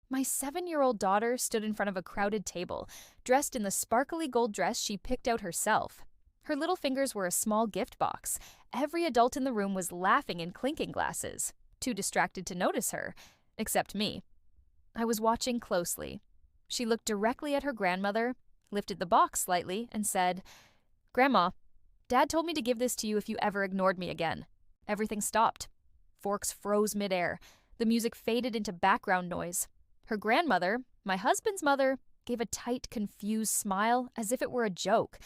My 7-year-old daughter stood in front of a crowded table, dressed in the sparkly gold dress she picked out herself. Her little fingers were a small gift box. Every adult in the room was laughing and clinking glasses, too distracted to notice her, except me. I was watching closely. She looked directly at her grandmother, lifted the box slightly, and said, "Grandma, Dad told me to give this to you if you ever ignored me again." Everything stopped. Forks froze midair. The music faded into background noise. Her grandmother, my husband's mother, gave a tight, confused smile as if it were a joke.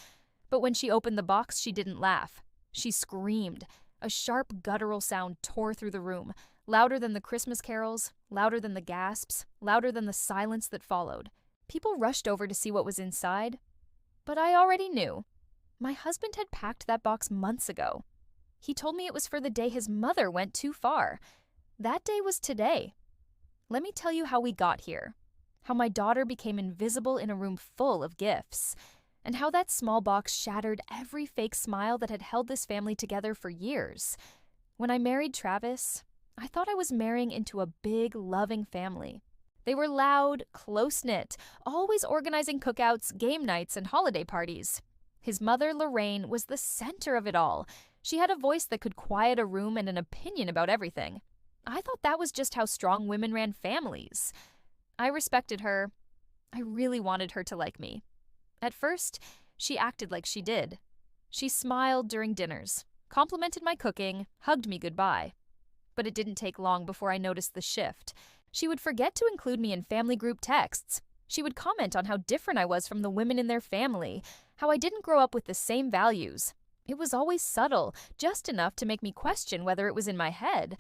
But when she opened the box, she didn't laugh. She screamed. A sharp, guttural sound tore through the room, louder than the Christmas carols, louder than the gasps, louder than the silence that followed. People rushed over to see what was inside, but I already knew. My husband had packed that box months ago. He told me it was for the day his mother went too far. That day was today. Let me tell you how we got here. How my daughter became invisible in a room full of gifts. And how that small box shattered every fake smile that had held this family together for years. When I married Travis, I thought I was marrying into a big, loving family. They were loud, close-knit, always organizing cookouts, game nights, and holiday parties. His mother, Lorraine, was the center of it all. She had a voice that could quiet a room and an opinion about everything. I thought that was just how strong women ran families. I respected her. I really wanted her to like me. At first, she acted like she did. She smiled during dinners, complimented my cooking, hugged me goodbye. But it didn't take long before I noticed the shift. She would forget to include me in family group texts. She would comment on how different I was from the women in their family, how I didn't grow up with the same values. It was always subtle, just enough to make me question whether it was in my head.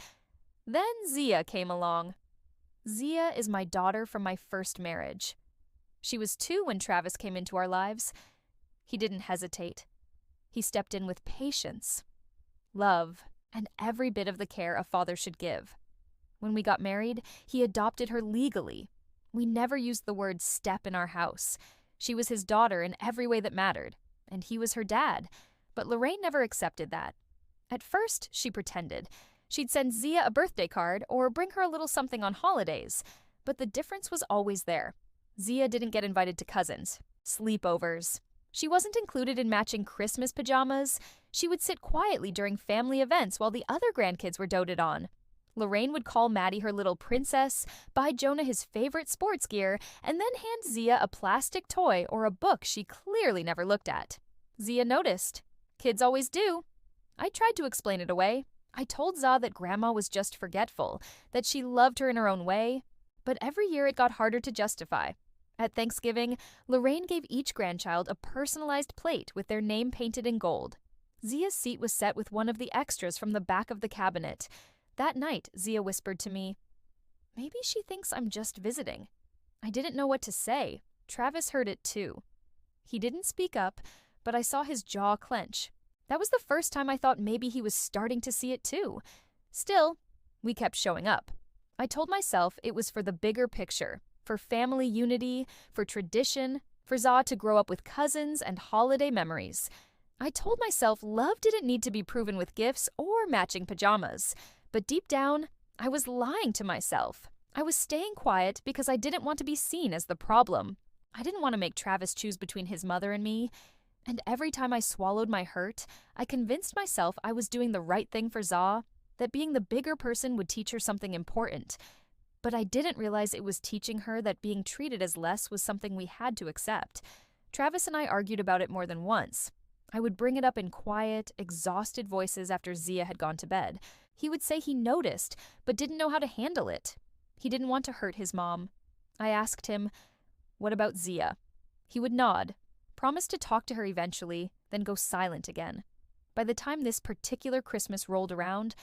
Then Zia came along. Zia is my daughter from my first marriage. She was 2 when Travis came into our lives. He didn't hesitate. He stepped in with patience, love, and every bit of the care a father should give. When we got married, he adopted her legally. We never used the word step in our house. She was his daughter in every way that mattered, and he was her dad. But Lorraine never accepted that. At first, she pretended. She'd send Zia a birthday card or bring her a little something on holidays. But the difference was always there. Zia didn't get invited to cousins, sleepovers. She wasn't included in matching Christmas pajamas. She would sit quietly during family events while the other grandkids were doted on. Lorraine would call Maddie her little princess, buy Jonah his favorite sports gear, and then hand Zia a plastic toy or a book she clearly never looked at. Zia noticed. Kids always do. I tried to explain it away. I told Za that Grandma was just forgetful, that she loved her in her own way. But every year it got harder to justify. At Thanksgiving, Lorraine gave each grandchild a personalized plate with their name painted in gold. Zia's seat was set with one of the extras from the back of the cabinet. That night, Zia whispered to me, "Maybe she thinks I'm just visiting." I didn't know what to say. Travis heard it too. He didn't speak up, but I saw his jaw clench. That was the first time I thought maybe he was starting to see it too. Still, we kept showing up. I told myself it was for the bigger picture, for family unity, for tradition, for Za to grow up with cousins and holiday memories. I told myself love didn't need to be proven with gifts or matching pajamas. But deep down, I was lying to myself. I was staying quiet because I didn't want to be seen as the problem. I didn't want to make Travis choose between his mother and me. And every time I swallowed my hurt, I convinced myself I was doing the right thing for Za, that being the bigger person would teach her something important. But I didn't realize it was teaching her that being treated as less was something we had to accept. Travis and I argued about it more than once. I would bring it up in quiet, exhausted voices after Zia had gone to bed. He would say he noticed, but didn't know how to handle it. He didn't want to hurt his mom. I asked him, "What about Zia?" He would nod, promise to talk to her eventually, then go silent again. By the time this particular Christmas rolled around,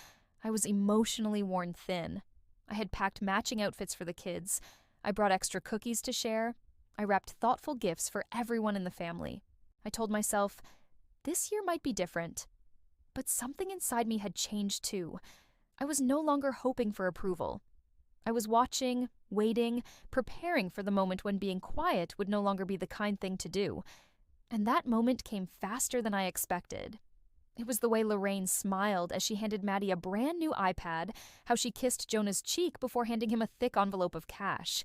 I was emotionally worn thin. I had packed matching outfits for the kids. I brought extra cookies to share. I wrapped thoughtful gifts for everyone in the family. I told myself, this year might be different. But something inside me had changed too. I was no longer hoping for approval. I was watching, waiting, preparing for the moment when being quiet would no longer be the kind thing to do. And that moment came faster than I expected. It was the way Lorraine smiled as she handed Maddie a brand new iPad, how she kissed Jonah's cheek before handing him a thick envelope of cash.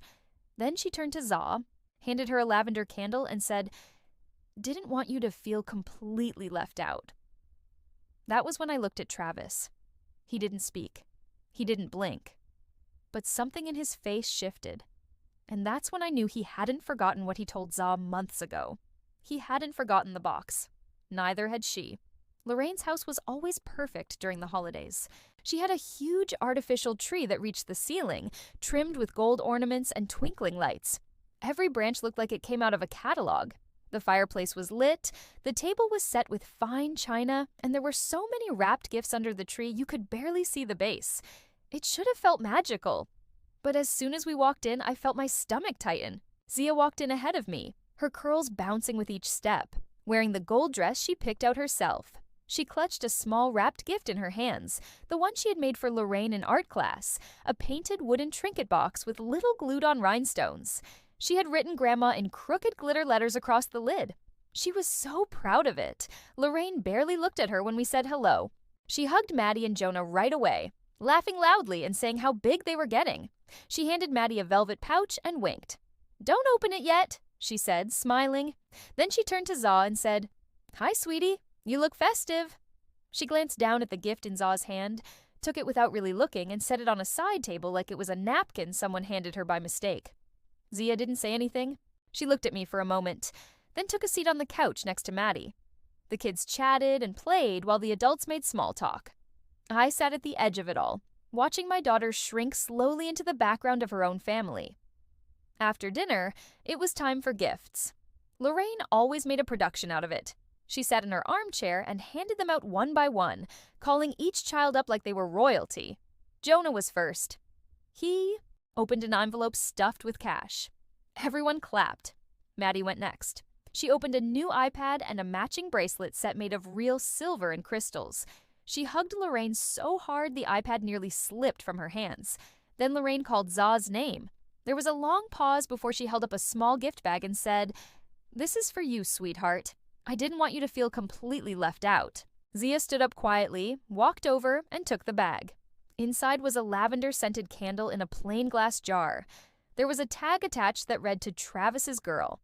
Then she turned to Za, handed her a lavender candle, and said, "Didn't want you to feel completely left out." That was when I looked at Travis. He didn't speak. He didn't blink. But something in his face shifted. And that's when I knew he hadn't forgotten what he told Za months ago. He hadn't forgotten the box. Neither had she. Lorraine's house was always perfect during the holidays. She had a huge artificial tree that reached the ceiling, trimmed with gold ornaments and twinkling lights. Every branch looked like it came out of a catalog. The fireplace was lit, the table was set with fine china, and there were so many wrapped gifts under the tree you could barely see the base. It should have felt magical. But as soon as we walked in, I felt my stomach tighten. Zia walked in ahead of me, her curls bouncing with each step, wearing the gold dress she picked out herself. She clutched a small wrapped gift in her hands, the one she had made for Lorraine in art class, a painted wooden trinket box with little glued-on rhinestones. She had written Grandma in crooked glitter letters across the lid. She was so proud of it. Lorraine barely looked at her when we said hello. She hugged Maddie and Jonah right away, laughing loudly and saying how big they were getting. She handed Maddie a velvet pouch and winked. "Don't open it yet," she said, smiling. Then she turned to Za and said, "Hi, sweetie. You look festive." She glanced down at the gift in Za's hand, took it without really looking, and set it on a side table like it was a napkin someone handed her by mistake. Zia didn't say anything. She looked at me for a moment, then took a seat on the couch next to Maddie. The kids chatted and played while the adults made small talk. I sat at the edge of it all, watching my daughter shrink slowly into the background of her own family. After dinner, it was time for gifts. Lorraine always made a production out of it. She sat in her armchair and handed them out one by one, calling each child up like they were royalty. Jonah was first. He opened an envelope stuffed with cash. Everyone clapped. Maddie went next. She opened a new iPad and a matching bracelet set made of real silver and crystals. She hugged Lorraine so hard the iPad nearly slipped from her hands. Then Lorraine called Za's name. There was a long pause before she held up a small gift bag and said, "This is for you, sweetheart. I didn't want you to feel completely left out." Zia stood up quietly, walked over, and took the bag. Inside was a lavender-scented candle in a plain glass jar. There was a tag attached that read to Travis's girl.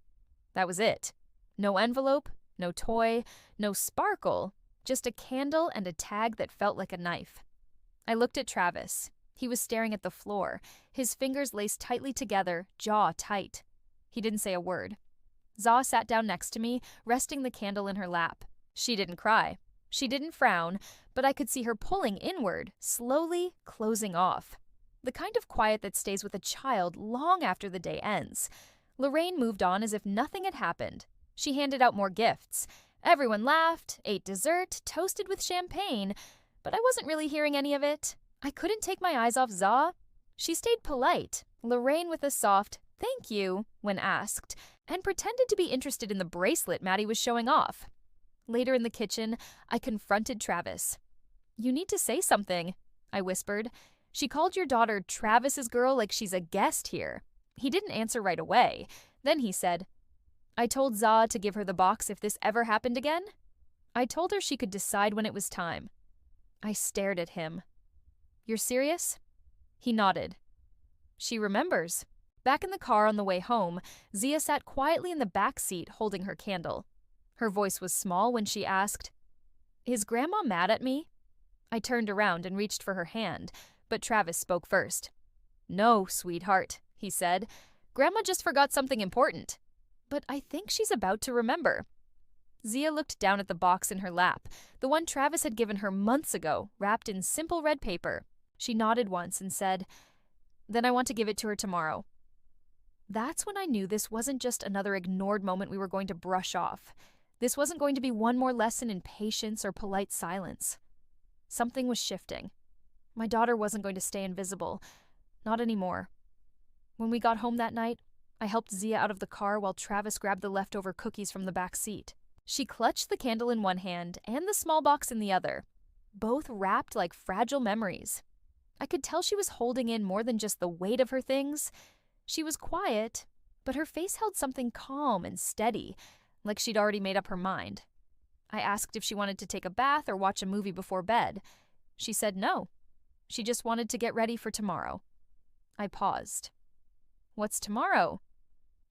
That was it. No envelope, no toy, no sparkle, just a candle and a tag that felt like a knife. I looked at Travis. He was staring at the floor, his fingers laced tightly together, jaw tight. He didn't say a word. Za sat down next to me, resting the candle in her lap. She didn't cry. She didn't frown, but I could see her pulling inward, slowly closing off. The kind of quiet that stays with a child long after the day ends. Lorraine moved on as if nothing had happened. She handed out more gifts. Everyone laughed, ate dessert, toasted with champagne, but I wasn't really hearing any of it. I couldn't take my eyes off Za. She stayed polite, Lorraine with a soft "thank you" when asked, and pretended to be interested in the bracelet Maddie was showing off. Later in the kitchen, I confronted Travis. "You need to say something," I whispered. "She called your daughter Travis's girl like she's a guest here." He didn't answer right away. Then he said, "I told Za to give her the box if this ever happened again. I told her she could decide when it was time." I stared at him. "You're serious?" He nodded. "She remembers." Back in the car on the way home, Zia sat quietly in the back seat holding her candle. Her voice was small when she asked, "Is Grandma mad at me?" I turned around and reached for her hand, but Travis spoke first. "No, sweetheart," he said. "Grandma just forgot something important. But I think she's about to remember." Zia looked down at the box in her lap, the one Travis had given her months ago, wrapped in simple red paper. She nodded once and said, "Then I want to give it to her tomorrow." That's when I knew this wasn't just another ignored moment we were going to brush off. This wasn't going to be one more lesson in patience or polite silence. Something was shifting. My daughter wasn't going to stay invisible. Not anymore. When we got home that night, I helped Zia out of the car while Travis grabbed the leftover cookies from the back seat. She clutched the candle in one hand and the small box in the other, both wrapped like fragile memories. I could tell she was holding in more than just the weight of her things. She was quiet, but her face held something calm and steady, like she'd already made up her mind. I asked if she wanted to take a bath or watch a movie before bed. She said no. She just wanted to get ready for tomorrow. I paused. What's tomorrow?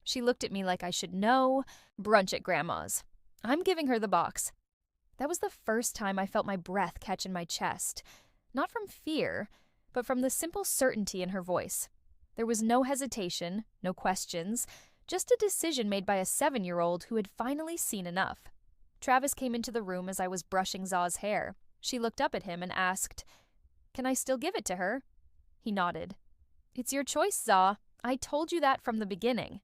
She looked at me like I should know. Brunch at Grandma's. I'm giving her the box. That was the first time I felt my breath catch in my chest. Not from fear, but from the simple certainty in her voice. There was no hesitation, no questions, just a decision made by a 7-year-old who had finally seen enough. Travis came into the room as I was brushing Za's hair. She looked up at him and asked, "Can I still give it to her?" He nodded. "It's your choice, Za. I told you that from the beginning."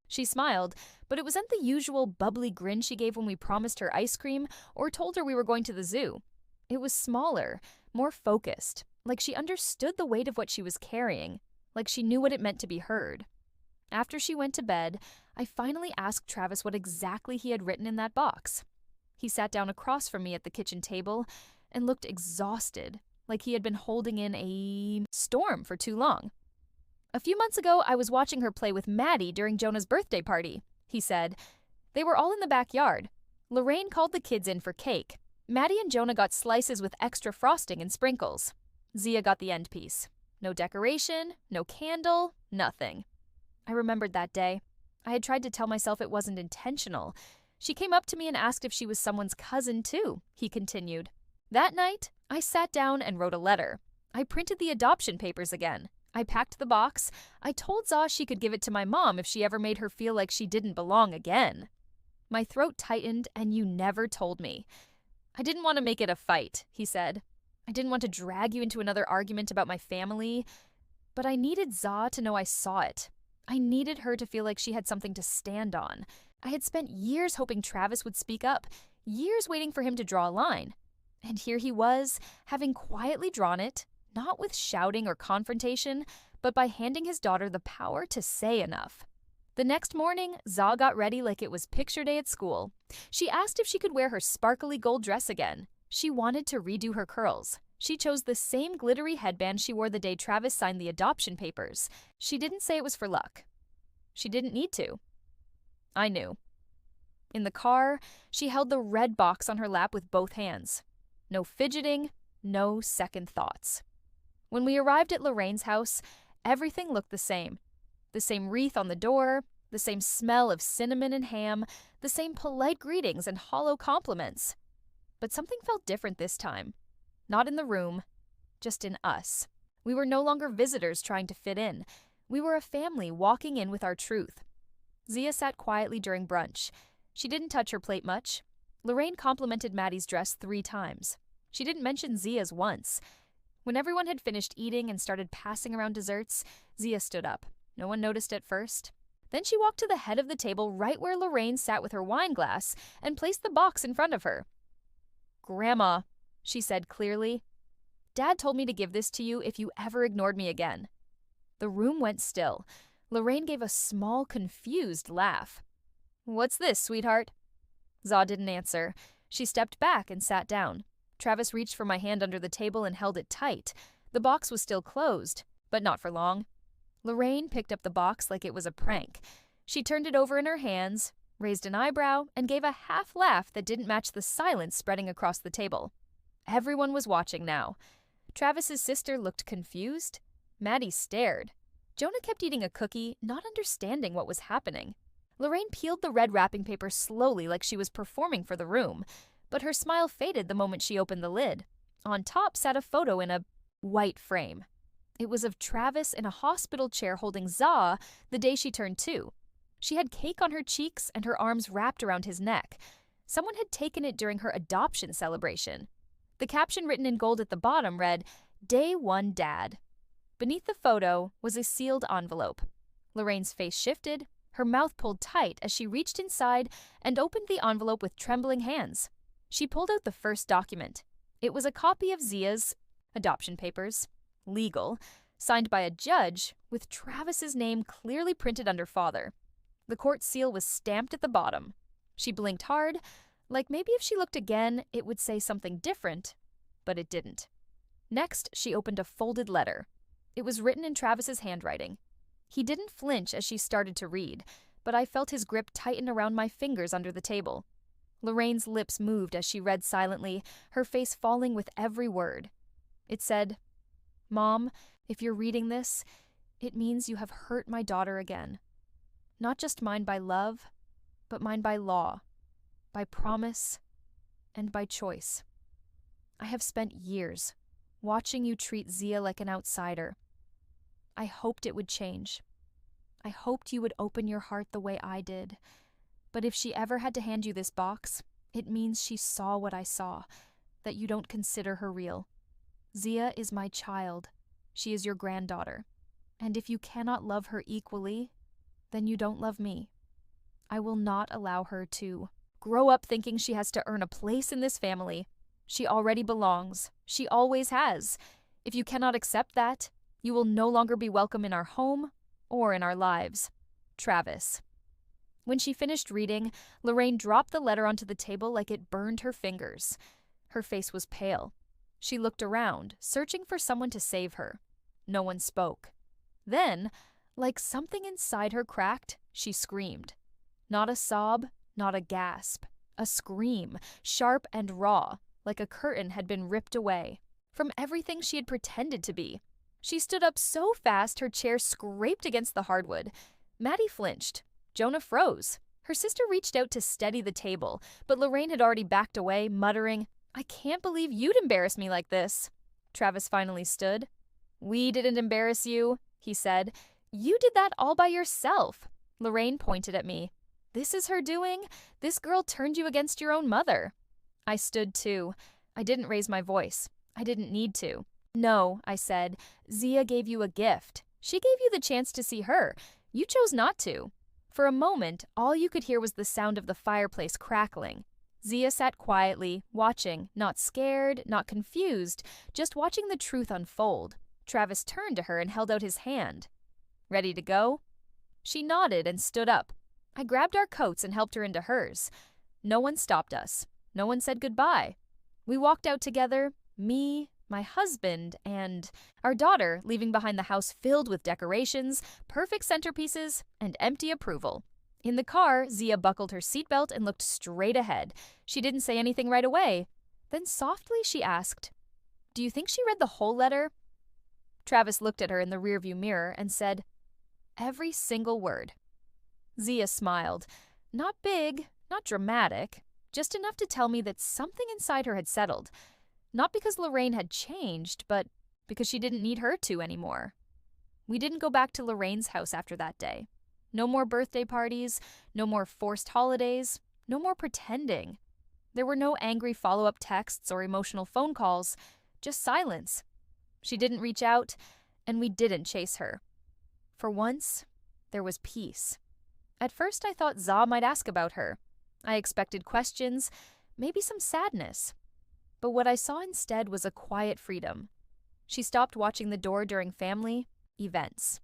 She smiled, but it wasn't the usual bubbly grin she gave when we promised her ice cream or told her we were going to the zoo. It was smaller, more focused, like she understood the weight of what she was carrying, like she knew what it meant to be heard. After she went to bed, I finally asked Travis what exactly he had written in that box. He sat down across from me at the kitchen table and looked exhausted, like he had been holding in a storm for too long. "A few months ago, I was watching her play with Maddie during Jonah's birthday party," he said. "They were all in the backyard. Lorraine called the kids in for cake. Maddie and Jonah got slices with extra frosting and sprinkles. Zia got the end piece. No decoration, no candle, nothing." I remembered that day. I had tried to tell myself it wasn't intentional. "She came up to me and asked if she was someone's cousin too," he continued. "That night, I sat down and wrote a letter. I printed the adoption papers again. I packed the box. I told Za she could give it to my mom if she ever made her feel like she didn't belong again." My throat tightened, and you never told me. "I didn't want to make it a fight," he said. "I didn't want to drag you into another argument about my family. But I needed Za to know I saw it. I needed her to feel like she had something to stand on. I had spent years hoping Travis would speak up, years waiting for him to draw a line. And here he was, having quietly drawn it, not with shouting or confrontation, but by handing his daughter the power to say enough. The next morning, Za got ready like it was picture day at school. She asked if she could wear her sparkly gold dress again. She wanted to redo her curls. She chose the same glittery headband she wore the day Travis signed the adoption papers. She didn't say it was for luck. She didn't need to. I knew. In the car, she held the red box on her lap with both hands. No fidgeting, no second thoughts. When we arrived at Lorraine's house, everything looked the same. The same wreath on the door, the same smell of cinnamon and ham, the same polite greetings and hollow compliments. But something felt different this time. Not in the room, just in us. We were no longer visitors trying to fit in. We were a family walking in with our truth. Zia sat quietly during brunch. She didn't touch her plate much. Lorraine complimented Maddie's dress 3 times. She didn't mention Zia's once. When everyone had finished eating and started passing around desserts, Zia stood up. No one noticed at first. Then she walked to the head of the table right where Lorraine sat with her wine glass and placed the box in front of her. "Grandma," she said clearly, "Dad told me to give this to you if you ever ignored me again." The room went still. Lorraine gave a small, confused laugh. "What's this, sweetheart?" Za didn't answer. She stepped back and sat down. Travis reached for my hand under the table and held it tight. The box was still closed, but not for long. Lorraine picked up the box like it was a prank. She turned it over in her hands, raised an eyebrow, and gave a half laugh that didn't match the silence spreading across the table. Everyone was watching now. Travis's sister looked confused. Maddie stared. Jonah kept eating a cookie, not understanding what was happening. Lorraine peeled the red wrapping paper slowly like she was performing for the room, but her smile faded the moment she opened the lid. On top sat a photo in a white frame. It was of Travis in a hospital chair holding Za the day she turned 2. She had cake on her cheeks and her arms wrapped around his neck. Someone had taken it during her adoption celebration. The caption written in gold at the bottom read, "Day 1 Dad." Beneath the photo was a sealed envelope. Lorraine's face shifted, her mouth pulled tight as she reached inside and opened the envelope with trembling hands. She pulled out the first document. It was a copy of Zia's adoption papers, legal, signed by a judge with Travis's name clearly printed under father. The court seal was stamped at the bottom. She blinked hard, like maybe if she looked again, it would say something different, but it didn't. Next, she opened a folded letter. It was written in Travis's handwriting. He didn't flinch as she started to read, but I felt his grip tighten around my fingers under the table. Lorraine's lips moved as she read silently, her face falling with every word. It said, "Mom, if you're reading this, It means you have hurt my daughter again. Not just mine by love, but mine by law, by promise, and by choice. I have spent years watching you treat Zia like an outsider. I hoped it would change. I hoped you would open your heart the way I did. But if she ever had to hand you this box, it means she saw what I saw, that you don't consider her real. Zia is my child. She is your granddaughter. And if you cannot love her equally, then you don't love me. I will not allow her to grow up thinking she has to earn a place in this family. She already belongs. She always has. If you cannot accept that, you will no longer be welcome in our home or in our lives. Travis. When she finished reading, Lorraine dropped the letter onto the table like it burned her fingers. Her face was pale. She looked around, searching for someone to save her. No one spoke. Then, like something inside her cracked, she screamed. Not a sob, not a gasp. A scream, sharp and raw, like a curtain had been ripped away from everything she had pretended to be. She stood up so fast her chair scraped against the hardwood. Maddie flinched. Jonah froze. Her sister reached out to steady the table, but Lorraine had already backed away, muttering, "I can't believe you'd embarrass me like this." Travis finally stood. "We didn't embarrass you," he said. "You did that all by yourself." Lorraine pointed at me. "This is her doing? This girl turned you against your own mother." I stood too. I didn't raise my voice. I didn't need to. "No," I said. "Zia gave you a gift. She gave you the chance to see her. You chose not to." For a moment, all you could hear was the sound of the fireplace crackling. Zia sat quietly, watching, not scared, not confused, just watching the truth unfold. Travis turned to her and held out his hand. "Ready to go?" She nodded and stood up. I grabbed our coats and helped her into hers. No one stopped us. No one said goodbye. We walked out together, me, my husband, and our daughter, leaving behind the house filled with decorations, perfect centerpieces, and empty approval. In the car, Zia buckled her seatbelt and looked straight ahead. She didn't say anything right away. Then softly she asked, "Do you think she read the whole letter?" Travis looked at her in the rearview mirror and said, "Every single word." Zia smiled. Not big, not dramatic, just enough to tell me that something inside her had settled. Not because Lorraine had changed, but because she didn't need her to anymore. We didn't go back to Lorraine's house after that day. No more birthday parties, no more forced holidays, no more pretending. There were no angry follow-up texts or emotional phone calls, just silence. She didn't reach out, and we didn't chase her. For once, there was peace. At first I thought Za might ask about her. I expected questions, maybe some sadness. But what I saw instead was a quiet freedom. She stopped watching the door during family events.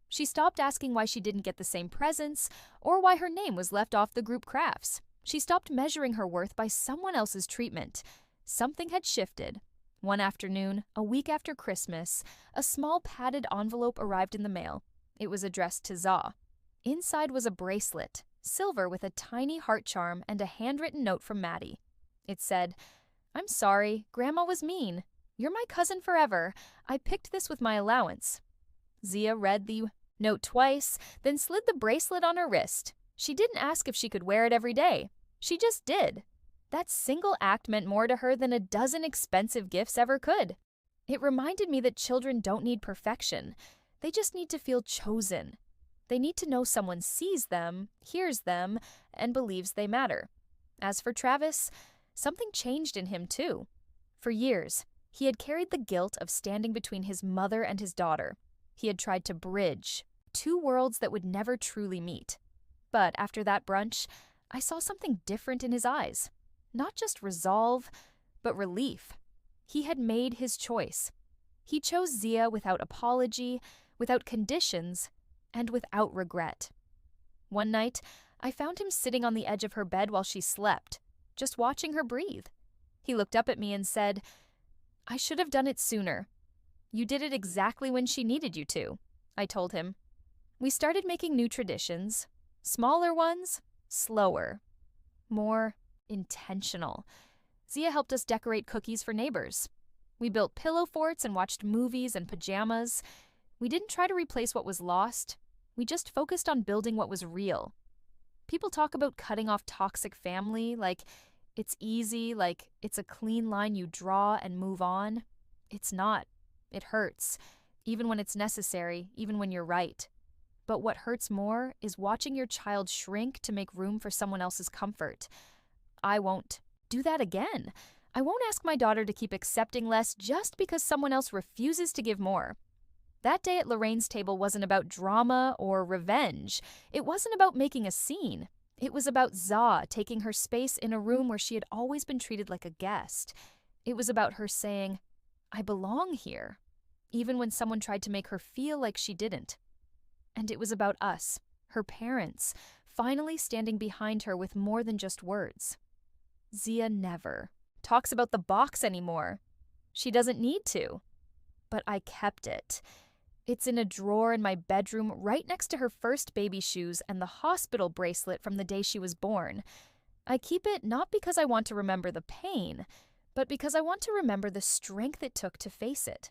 She stopped asking why she didn't get the same presents or why her name was left off the group crafts. She stopped measuring her worth by someone else's treatment. Something had shifted. One afternoon, a week after Christmas, a small padded envelope arrived in the mail. It was addressed to Za. Inside was a bracelet, silver with a tiny heart charm and a handwritten note from Maddie. It said, "I'm sorry, Grandma was mean. You're my cousin forever. I picked this with my allowance." Zia read the note twice, then slid the bracelet on her wrist. She didn't ask if she could wear it every day. She just did. That single act meant more to her than a dozen expensive gifts ever could. It reminded me that children don't need perfection. They just need to feel chosen. They need to know someone sees them, hears them, and believes they matter. As for Travis, something changed in him too. For years, he had carried the guilt of standing between his mother and his daughter. He had tried to bridge two worlds that would never truly meet. But after that brunch, I saw something different in his eyes. Not just resolve, but relief. He had made his choice. He chose Zia without apology, without conditions, and without regret. One night, I found him sitting on the edge of her bed while she slept, just watching her breathe. He looked up at me and said, "I should have done it sooner." "You did it exactly when she needed you to," I told him. We started making new traditions. Smaller ones, slower, more intentional. Zia helped us decorate cookies for neighbors. We built pillow forts and watched movies in pajamas. We didn't try to replace what was lost. We just focused on building what was real. People talk about cutting off toxic family like it's easy, like it's a clean line you draw and move on. It's not. It hurts, even when it's necessary, even when you're right. But what hurts more is watching your child shrink to make room for someone else's comfort. I won't do that again. I won't ask my daughter to keep accepting less just because someone else refuses to give more. That day at Lorraine's table wasn't about drama or revenge. It wasn't about making a scene. It was about Za taking her space in a room where she had always been treated like a guest. It was about her saying, "I belong here," even when someone tried to make her feel like she didn't. And it was about us, her parents, finally standing behind her with more than just words. Zia never talks about the box anymore. She doesn't need to. But I kept it. It's in a drawer in my bedroom right next to her first baby shoes and the hospital bracelet from the day she was born. I keep it not because I want to remember the pain, but because I want to remember the strength it took to face it.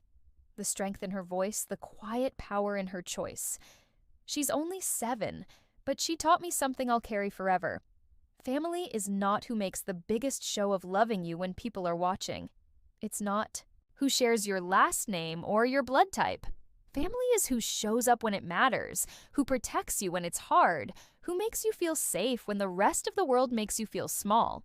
The strength in her voice, the quiet power in her choice. She's only 7, but she taught me something I'll carry forever. Family is not who makes the biggest show of loving you when people are watching. It's not who shares your last name or your blood type. Family is who shows up when it matters, who protects you when it's hard, who makes you feel safe when the rest of the world makes you feel small.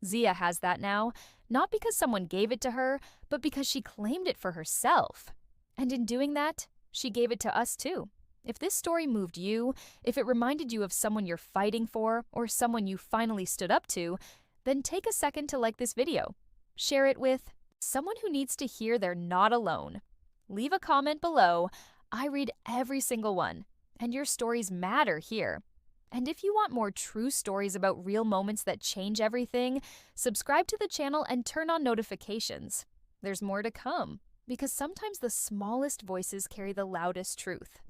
Zia has that now, not because someone gave it to her, but because she claimed it for herself. And in doing that, she gave it to us too. If this story moved you, if it reminded you of someone you're fighting for or someone you finally stood up to, then take a second to like this video. Share it with someone who needs to hear they're not alone. Leave a comment below. I read every single one, and your stories matter here. And if you want more true stories about real moments that change everything, subscribe to the channel and turn on notifications. There's more to come, because sometimes the smallest voices carry the loudest truth.